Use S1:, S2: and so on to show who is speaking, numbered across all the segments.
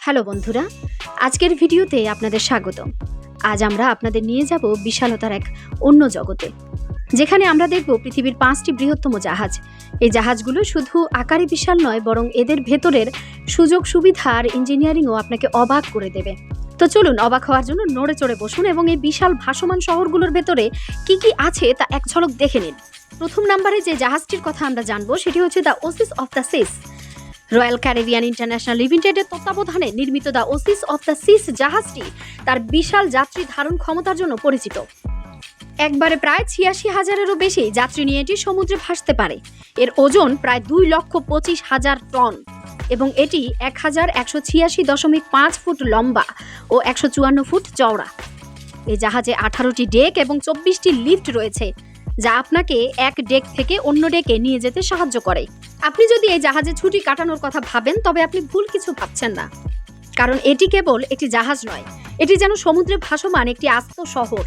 S1: Hello বন্ধুরা, আজকের ভিডিওতে আপনাদের স্বাগতম। আজ আমরা আপনাদের নিয়ে যাব বিশালতার এক অন্য জগতে, যেখানে আমরা দেখব পৃথিবীর 5টি বৃহত্তম জাহাজ। এই জাহাজগুলো শুধু আকারে বিশাল নয়, বরং এদের ভেতরের সুযোগ সুবিধা আর ইঞ্জিনিয়ারিংও আপনাকে অবাক করে দেবে। তো চলুন অবাক হওয়ার জন্য নড়ে চড়ে বসুন এবং এই বিশাল ভাসমান শহরগুলোর ভেতরে কি কি আছে তা এক ঝলক দেখে নিন। প্রথম নম্বরে যে জাহাজটির কথা আমরা জানবো সেটি হচ্ছে the Oasis of the Seas. Royal Caribbean International লিমিটেডের তত্ত্বাবধানে নির্মিত the Oasis of the Seas জাহাজটি তার বিশাল যাত্রী ধারণ ক্ষমতার জন্য পরিচিত। একবারে প্রায় ৮৬,০০০-এরও বেশি যাত্রী নিয়ে এটি সমুদ্রে ভাসতে পারে। এর ওজন প্রায় ২,২৫,০০০ টন এবং এটি ১,১৮৬.৫ ফুট লম্বা ও ১৫৪ ফুট চওড়া। এই জাহাজে 18টি ডেক এবং 24টি লিফট রয়েছে, যা আপনাকে এক ডেক থেকে অন্য ডেকে নিয়ে যেতে সাহায্য করে। আপনি যদি এই জাহাজে ছুটি কাটানোর কথা ভাবেন, তবে আপনি ভুল কিছু ভাবছেন না, কারণ এটি কেবল একটি জাহাজ নয়, এটি যেন সমুদ্রে ভাসমান একটি আস্ত শহর,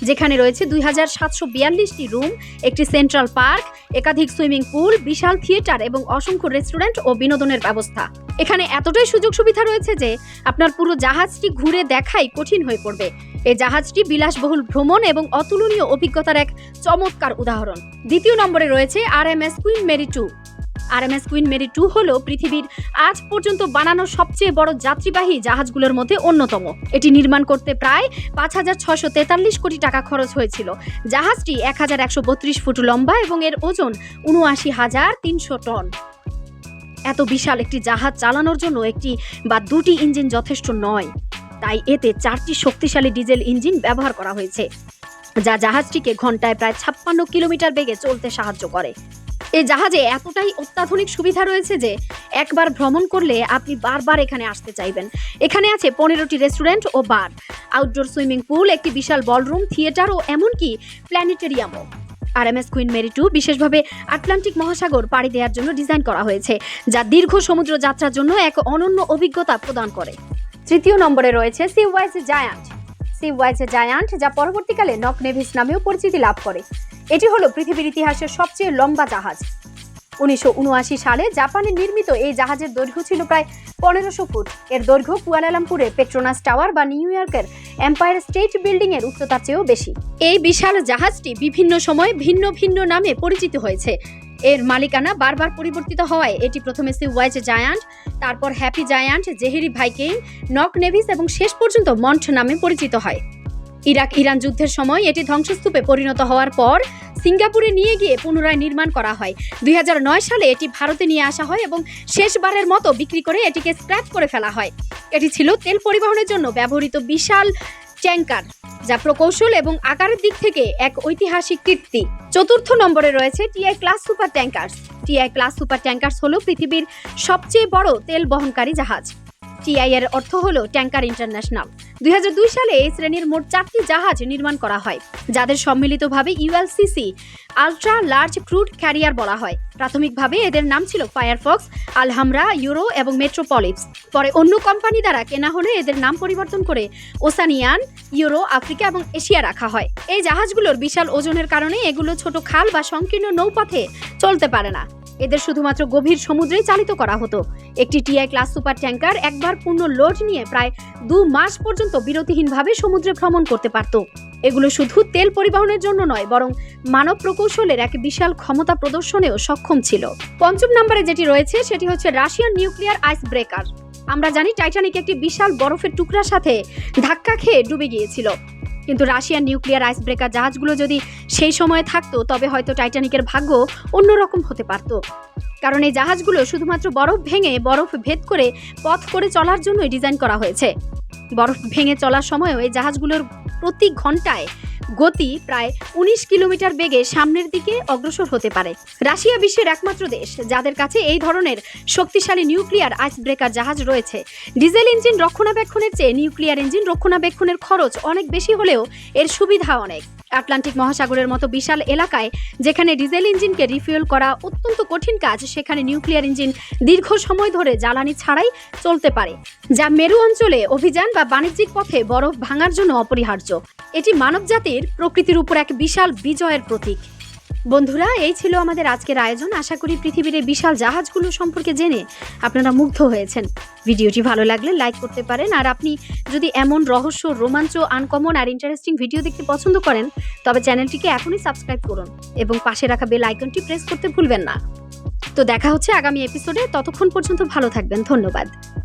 S1: যেখানে রয়েছে ২,৭৪২টি রুম, একটি সেন্ট্রাল পার্ক, একাধিক সুইমিং পুল, বিশাল থিয়েটার এবং অসংখ্য রেস্টুরেন্ট ও বিনোদনের ব্যবস্থা। এখানে এতটাই সুযোগ সুবিধা রয়েছে যে আপনার পুরো জাহাজটি ঘুরে দেখাই কঠিন হয়ে পড়বে। এই জাহাজটি বিলাসবহুল ভ্রমণ এবং অতুলনীয় অভিজ্ঞতার এক চমৎকার উদাহরণ। দ্বিতীয় নম্বরে রয়েছে RMS Queen Mary 2। RMS Queen Mary 2 হলো পৃথিবীর আজ পর্যন্ত বানানো সবচেয়ে বড় যাত্রীবাহী জাহাজগুলোর মধ্যে অন্যতম। এটি নির্মাণ করতে প্রায় ৫,৬৪৩ কোটি টাকা খরচ হয়েছিল। জাহাজটি ১,১৩২ ফুট লম্বা এবং এর ওজন ৭৯,৩০০ টন। এত বিশাল একটি জাহাজ চালানোর জন্য একটি বা দুটি ইঞ্জিন যথেষ্ট নয়, তাই এতে 4টি শক্তিশালী ডিজেল ইঞ্জিন ব্যবহার করা হয়েছে, যা জাহাজটিকে ঘন্টায় প্রায় ৫৬ কিলোমিটার বেগে চলতে সাহায্য করে। এই জাহাজে এতটাই অত্যাধুনিক সুবিধা রয়েছে যে একবার ভ্রমণ করলে আপনি বারবার এখানে আসতে চাইবেন। এখানে আছে 15টি রেস্টুরেন্ট ও বার, আউটডোর সুইমিং পুল, একটি বিশাল বলরুম, থিয়েটার ও এমনকি প্ল্যানেটেরিয়ামও। RMS কুইন মেরি 2 বিশেষভাবে আটলান্টিক মহাসাগর পাড়ি দেওয়ার জন্য ডিজাইন করা হয়েছে, যা দীর্ঘ সমুদ্র যাত্রার জন্য এক অনন্য অভিজ্ঞতা প্রদান করে। তৃতীয় নম্বরে রয়েছে সিওয়াইজ জায়ান্ট। সিওয়াইজ জায়ান্ট, যা পরবর্তীকালে নক নেভিস নামেও পরিচিতি লাভ করে। এটি হলো পৃথিবীর ইতিহাসের সবচেয়ে লম্বা জাহাজ। ১৯৭৯ সালে জাপানে নির্মিত এই জাহাজের দৈর্ঘ্য ছিল প্রায় ১৫০০ ফুট। এর দৈর্ঘ্য কুয়ালালামপুরের পেট্রোনাস টাওয়ার বা নিউ ইয়র্কের এম্পায়ার স্টেট বিল্ডিং এর উচ্চতার চেয়েও বেশি। এই বিশাল জাহাজটি বিভিন্ন সময় ভিন্ন ভিন্ন নামে পরিচিত হয়েছে। এর মালিকানা বারবার পরিবর্তিত হওয়ায় এটি প্রথমে সিওয়াইজ জায়ান্ট, তারপর Happy Giant, Jahre Viking, Knock Nevis এবং শেষ পর্যন্ত মন্ট নামে পরিচিত হয়। ইরাক ইরান যুদ্ধের সময় এটি ধ্বংসস্তূপে পরিণত হওয়ার পর সিঙ্গাপুরে নিয়ে গিয়ে পুনরায় নির্মাণ করা হয়। ২০০৯ সালে এটি ভারতে নিয়ে আসা হয় এবং শেষবারের মতো বিক্রি করে এটিকে স্ক্র্যাপ করে ফেলা হয়। এটি ছিল তেল পরিবহনের জন্য ব্যবহৃত বিশাল ট্যাঙ্কার, যা প্রকৌশল এবং আকারের দিক থেকে এক ঐতিহাসিক কীর্তি। চতুর্থ নম্বরে রয়েছে TI class super tankers. TI class super tankers হলো পৃথিবীর সবচেয়ে বড় তেল বহনকারী জাহাজ। TI এর অর্থ হলো ট্যাঙ্কার ইন্টারন্যাশনাল। ২০০২ সালে এই শ্রেণীর মোট 4টি জাহাজ নির্মাণ করা হয়, যাদের সম্মিলিতভাবে ULCC ultra large crude career বলা হয়। প্রাথমিকভাবে এদের নাম ছিল ফায়ারফক্স, আলহামরা, ইউরো এবং মেট্রোপলিস। পরে অন্য কোম্পানি দ্বারা কেনা হলে এদের নাম পরিবর্তন করে ওসানিয়ান, ইউরো, আফ্রিকা এবং এশিয়া রাখা হয়। এই জাহাজগুলোর বিশাল ওজনের কারণে এগুলো ছোট খাল বা সংকীর্ণ নৌপথে চলতে পারে না। এদের শুধুমাত্র গভীর সমুদ্রেই চালিত করা হতো। একটি TI ক্লাস সুপার ট্যাঙ্কার একবার পূর্ণ লোড নিয়ে প্রায় ২ মাস পর্যন্ত বিরতিহীনভাবে সমুদ্রে ভ্রমণ করতে পারত। এগুলো শুধু তেল পরিবহনের জন্য নয়, বরং মানব প্রকৌশলের এক বিশাল ক্ষমতা প্রদর্শনেও সক্ষম ছিল। পঞ্চম নম্বরে যেটি রয়েছে সেটি হচ্ছে রাশিয়ান নিউক্লিয়ার আইস ব্রেকার। আমরা জানি টাইটানিক একটি বিশাল বরফের টুকরার সাথে ধাক্কা খেয়ে ডুবে গিয়েছিল, কিন্তু রাশিয়ান নিউক্লিয়ার আইস ব্রেকার জাহাজগুলো যদি সেই সময়ে থাকতো, তবে হয়তো টাইটানিকের ভাগ্য অন্যরকম হতে পারত। কারণ এই জাহাজগুলো শুধুমাত্র বরফ ভেঙে বরফ ভেদ করে পথ করে চলার জন্যই ডিজাইন করা হয়েছে। বরফ ভেঙে চলার সময়ও এই জাহাজগুলোর প্রতি ঘন্টায় গতি প্রায় ১৯ কিলোমিটার বেগে সামনের দিকে অগ্রসর হতে পারে। রাশিয়া বিশ্বের একমাত্র দেশ যাদের কাছে এই ধরনের শক্তিশালী নিউক্লিয়ার আইস ব্রেকার জাহাজ রয়েছে। ডিজেল ইঞ্জিন রক্ষণাবেক্ষণের চেয়ে নিউক্লিয়ার ইঞ্জিন রক্ষণাবেক্ষণের খরচ অনেক বেশি হলেও এর সুবিধা অনেক। আটলান্টিক মহাসাগরের মতো বিশাল এলাকায় যেখানে ডিজেল ইঞ্জিনকে রিফুয়েল করা অত্যন্ত কঠিন কাজ, সেখানে নিউক্লিয়ার ইঞ্জিন দীর্ঘ সময় ধরে জ্বালানি ছাড়াই চলতে পারে, যা মেরু অঞ্চলে অভিযান বা বাণিজ্যিক পথে বরফ ভাঙার জন্য অপরিহার্য। এটি মানবজাতির প্রকৃতির উপর এক বিশাল বিজয়ের প্রতীক। বন্ধুরা, এই ছিল আমাদের আজকের আয়োজন। আশা করি পৃথিবীর এই বিশাল জাহাজগুলো সম্পর্কে জেনে আপনারা মুগ্ধ হয়েছেন। ভিডিওটি ভালো লাগলে লাইক করতে পারেন। আর আপনি যদি এমন রহস্য, রোমাঞ্চ, আনকমন আর ইন্টারেস্টিং ভিডিও দেখতে পছন্দ করেন, তবে চ্যানেলটিকে এখনই সাবস্ক্রাইব করুন এবং পাশে রাখা বেল আইকনটি প্রেস করতে ভুলবেন না। তো দেখা হচ্ছে আগামী এপিসোডে। ততক্ষণ পর্যন্ত ভালো থাকবেন। ধন্যবাদ।